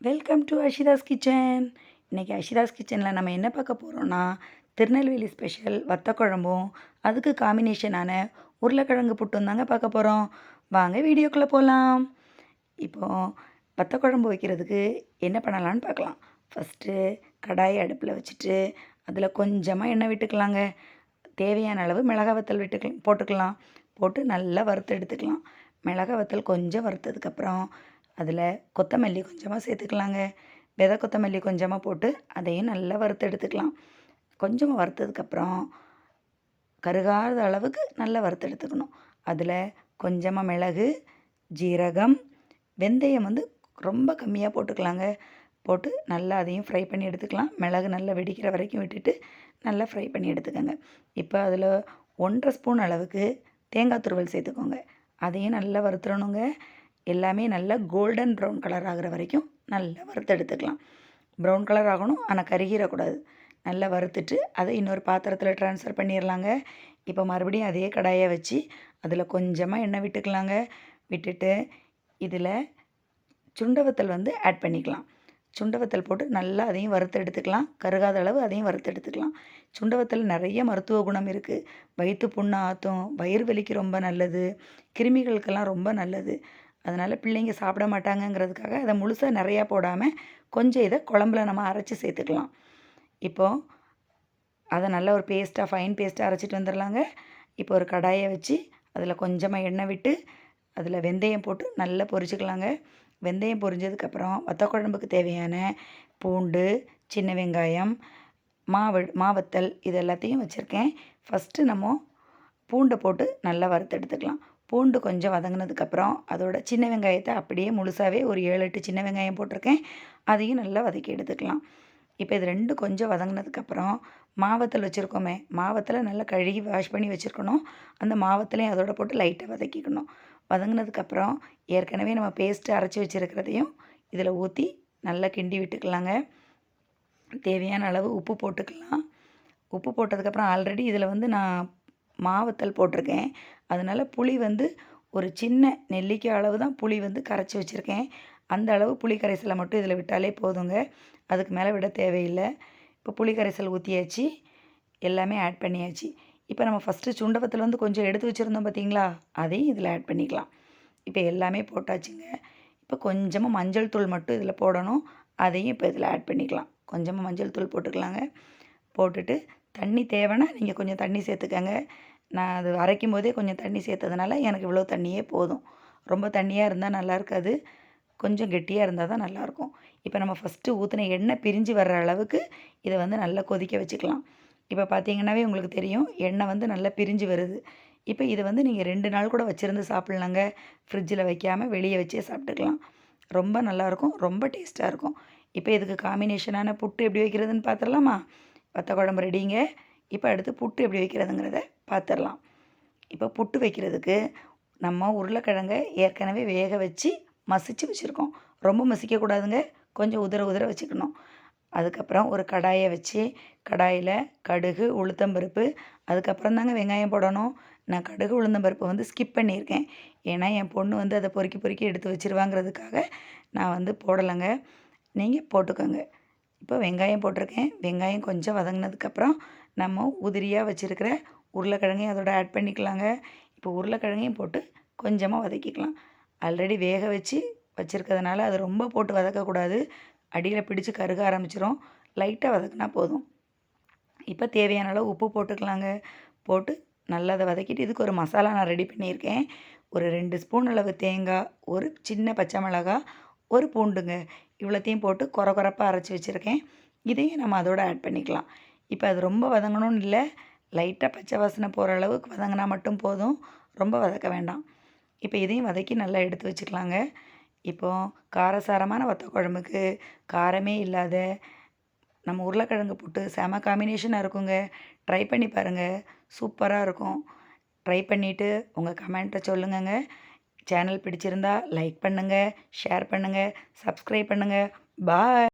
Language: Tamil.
Welcome to அஷிதாஸ் kitchen. இன்றைக்கி அஷிதாஸ் கிச்சனில் நம்ம என்ன பார்க்க போகிறோன்னா, திருநெல்வேலி ஸ்பெஷல் வத்த குழம்பும் அதுக்கு காம்பினேஷனான உருளைக்கிழங்கு புட்டும் தாங்க பார்க்க போகிறோம். வாங்க வீடியோக்குள்ளே போகலாம். இப்போது வத்த குழம்பு வைக்கிறதுக்கு என்ன பண்ணலான்னு பார்க்கலாம். ஃபஸ்ட்டு கடாயை அடுப்பில் வச்சுட்டு அதில் கொஞ்சமாக எண்ணெய் விட்டுக்கலாங்க. தேவையான அளவு மிளகாய் வத்தல் போட்டுக்கலாம். போட்டு நல்லா வறுத்து எடுத்துக்கலாம். மிளகாய் வத்தல் கொஞ்சம் வறுத்ததுக்கப்புறம் அதில் கொத்தமல்லி கொஞ்சமாக சேர்த்துக்கலாங்க. விதை கொத்தமல்லி கொஞ்சமாக போட்டு அதையும் நல்லா வறுத்து எடுத்துக்கலாம். கொஞ்சமாக வறுத்ததுக்கப்புறம் கருகாத அளவுக்கு நல்லா வறுத்து எடுத்துக்கணும். அதில் கொஞ்சமாக மிளகு, ஜீரகம், வெந்தயம் ரொம்ப கம்மியாக போட்டுக்கலாங்க. போட்டு நல்லா அதையும் ஃப்ரை பண்ணி எடுத்துக்கலாம். மிளகு நல்லா வெடிக்கிற வரைக்கும் விட்டுட்டு நல்லா ஃப்ரை பண்ணி எடுத்துக்கோங்க. இப்போ அதில் 1½ ஸ்பூன் அளவுக்கு தேங்காய் துருவல் சேர்த்துக்கோங்க. அதையும் நல்லா வறுத்துடணுங்க. எல்லாமே நல்லா கோல்டன் ப்ரௌன் கலர் ஆகிற வரைக்கும் நல்லா வறுத்து எடுத்துக்கலாம். ப்ரௌன் கலர் ஆகணும், ஆனால் கருகிடக்கூடாது. நல்லா வறுத்துட்டு அதை இன்னொரு பாத்திரத்தில் ட்ரான்ஸ்ஃபர் பண்ணிடலாங்க. இப்போ மறுபடியும் அதே கடாயை வச்சு அதில் கொஞ்சமாக எண்ணெய் விட்டுக்கலாங்க. விட்டுட்டு இதில் சுண்டவத்தல் ஆட் பண்ணிக்கலாம். சுண்டவத்தல் போட்டு நல்லா அதையும் வறுத்து எடுத்துக்கலாம். கருகாத அளவு அதையும் வறுத்து எடுத்துக்கலாம். சுண்டவத்தல் நிறைய மருத்துவ குணம் இருக்குது. வயிற்று புண்ணை ஆற்றும், வயிறு வலிக்கு ரொம்ப நல்லது, கிருமிகளுக்கெல்லாம் ரொம்ப நல்லது. அதனால் பிள்ளைங்க சாப்பிட மாட்டாங்கங்கிறதுக்காக அதை முழுசாக நிறையா போடாமல் கொஞ்சம் இதை குழம்புல நம்ம அரைச்சி சேர்த்துக்கலாம். இப்போது அதை நல்ல ஒரு பேஸ்ட்டாக ஃபைன் பேஸ்ட்டாக அரைச்சிட்டு வந்துடலாங்க. இப்போ ஒரு கடாயை வச்சு அதில் கொஞ்சமாக எண்ணெய் விட்டு அதில் வெந்தயம் போட்டு நல்லா பொரிச்சுக்கலாங்க. வெந்தயம் பொரிஞ்சதுக்கப்புறம் வத்த குழம்புக்கு தேவையான பூண்டு, சின்ன வெங்காயம், மாவத்தல் இது எல்லாத்தையும் வச்சுருக்கேன். ஃபஸ்ட்டு நம்ம பூண்டை போட்டு நல்லா வறுத்து எடுத்துக்கலாம். பூண்டு கொஞ்சம் வதங்கினதுக்கப்புறம் அதோட சின்ன வெங்காயத்தை அப்படியே முழுசாகவே ஒரு 7-8 சின்ன வெங்காயம் போட்டிருக்கேன். அதையும் நல்லா வதக்கி எடுத்துக்கலாம். இப்போ இது 2 கொஞ்சம் வதங்கினதுக்கப்புறம் மாவத்தல் வச்சுருக்கோமே, மாவத்தலை நல்லா கழுகி வாஷ் பண்ணி வச்சுருக்கணும். அந்த மாவத்தலையும் அதோட போட்டு லைட்டாக வதக்கிக்கணும். வதங்கினதுக்கப்புறம் ஏற்கனவே நம்ம பேஸ்ட்டு அரைச்சி வச்சுருக்கிறதையும் இதில் ஊற்றி நல்லா கிண்டி விட்டுக்கலாங்க. தேவையான அளவு உப்பு போட்டுக்கலாம். உப்பு போட்டதுக்கப்புறம் ஆல்ரெடி இதில் நான் மாவத்தல் போட்டிருக்கேன். அதனால் புளி ஒரு சின்ன நெல்லிக்காய் அளவு தான் புளி கரைச்சி வச்சுருக்கேன். அந்த அளவு புளி கரைசலை மட்டும் இதில் விட்டாலே போதுங்க. அதுக்கு மேலே விட தேவையில்லை. இப்போ புளி கரைசல் ஊற்றியாச்சு, எல்லாமே ஆட் பண்ணியாச்சு. இப்போ நம்ம ஃபஸ்ட்டு சுண்டவத்தில் கொஞ்சம் எடுத்து வச்சுருந்தோம் பார்த்தீங்களா, அதையும் இதில் ஆட் பண்ணிக்கலாம். இப்போ எல்லாமே போட்டாச்சுங்க. இப்போ கொஞ்சமாக மஞ்சள் தூள் மட்டும் இதில் போடணும். அதையும் இப்போ இதில் ஆட் பண்ணிக்கலாம். கொஞ்சமாக மஞ்சள் தூள் போட்டுக்கலாங்க. போட்டுட்டு தண்ணி தேவைன்னா நீங்கள் கொஞ்சம் தண்ணி சேர்த்துக்கங்க. நான் அது அரைக்கும் போதே கொஞ்சம் தண்ணி சேர்த்ததுனால எனக்கு இவ்வளோ தண்ணியே போதும். ரொம்ப தண்ணியாக இருந்தால் நல்லா இருக்காது, கொஞ்சம் கெட்டியாக இருந்தால் தான் நல்லாயிருக்கும். இப்போ நம்ம ஃபஸ்ட்டு ஊற்றின எண்ணெய் பிரிஞ்சு வர்ற அளவுக்கு இதை நல்லா கொதிக்க வச்சுக்கலாம். இப்போ பார்த்தீங்கன்னாவே உங்களுக்கு தெரியும், எண்ணெய் நல்லா பிரிஞ்சு வருது. இப்போ இதை நீங்கள் 2 நாள் கூட வச்சுருந்து சாப்பிட்லாங்க. ஃப்ரிட்ஜில் வைக்காமல் வெளியே வச்சே சாப்பிட்டுக்கலாம். ரொம்ப நல்லாயிருக்கும், ரொம்ப டேஸ்ட்டாக இருக்கும். இப்போ இதுக்கு காம்பினேஷனான புட்டு எப்படி வைக்கிறதுன்னு பார்த்துடலாமா? வத்த குழம்பு ரெடிங்க. இப்போ அடுத்து புட்டு எப்படி வைக்கிறதுங்கிறத பார்த்துடலாம். இப்போ புட்டு வைக்கிறதுக்கு நம்ம உருளைக்கிழங்கை ஏற்கனவே வேக வச்சு மசிச்சு வச்சுருக்கோம். ரொம்ப மசிக்கக்கூடாதுங்க, கொஞ்சம் உதிர வச்சுக்கணும். அதுக்கப்புறம் ஒரு கடாயை வச்சு கடாயில் கடுகு, உளுத்தம்பருப்பு, அதுக்கப்புறம் தாங்க வெங்காயம் போடணும். நான் கடுகு, உளுந்தம்பருப்பு ஸ்கிப் பண்ணியிருக்கேன். ஏன்னா என் பொண்ணு அதை பொறுக்கி எடுத்து வச்சுருவாங்கிறதுக்காக நான் போடலைங்க. நீங்கள் போட்டுக்கோங்க. இப்போ வெங்காயம் போட்டிருக்கேன். வெங்காயம் கொஞ்சம் வதங்கினதுக்கப்புறம் நம்ம உதிரியாக வச்சுருக்கிற உருளைக்கிழங்கையும் அதோட ஆட் பண்ணிக்கலாங்க. இப்போ உருளைக்கிழங்கையும் போட்டு கொஞ்சமாக வதக்கிக்கலாம். ஆல்ரெடி வேக வச்சு வச்சுருக்கிறதுனால அதை ரொம்ப போட்டு வதக்கக்கூடாது. அடியில் பிடிச்சி கருக ஆரம்பிச்சிரும். லைட்டாக வதக்கினா போதும். இப்போ தேவையான அளவு உப்பு போட்டுக்கலாங்க. போட்டு நல்லா அதை வதக்கிட்டு இதுக்கு ஒரு மசாலா நான் ரெடி பண்ணியிருக்கேன். ஒரு 2 ஸ்பூன் அளவு தேங்காய், ஒரு சின்ன பச்சை மிளகாய், ஒரு பூண்டுங்க, இவ்வளோத்தையும் போட்டு கொரப்பாக அரைச்சி வச்சுருக்கேன். இதையும் நம்ம அதோடு ஆட் பண்ணிக்கலாம். இப்போ அது ரொம்ப வதங்கணும்னு இல்லை, லைட்டாக பச்சை வாசனை போகிற அளவுக்கு வதங்கினா மட்டும் போதும், ரொம்ப வதக்க வேண்டாம். இப்போ இதையும் வதக்கி நல்லா எடுத்து வச்சுக்கலாங்க. இப்போது காரசாரமான வத்த குழம்புக்கு காரமே இல்லாத நம்ம உருளைக்கிழங்கு புட்டு செம காம்பினேஷனாக இருக்குங்க. ட்ரை பண்ணி பாருங்கள், சூப்பராக இருக்கும். ட்ரை பண்ணிவிட்டு உங்கள் கமெண்ட்டை சொல்லுங்கங்க. சேனல் பிடிச்சிருந்தா லைக் பண்ணுங்கள், ஷேர் பண்ணுங்கள், சப்ஸ்கிரைப் பண்ணுங்கள். பாய்.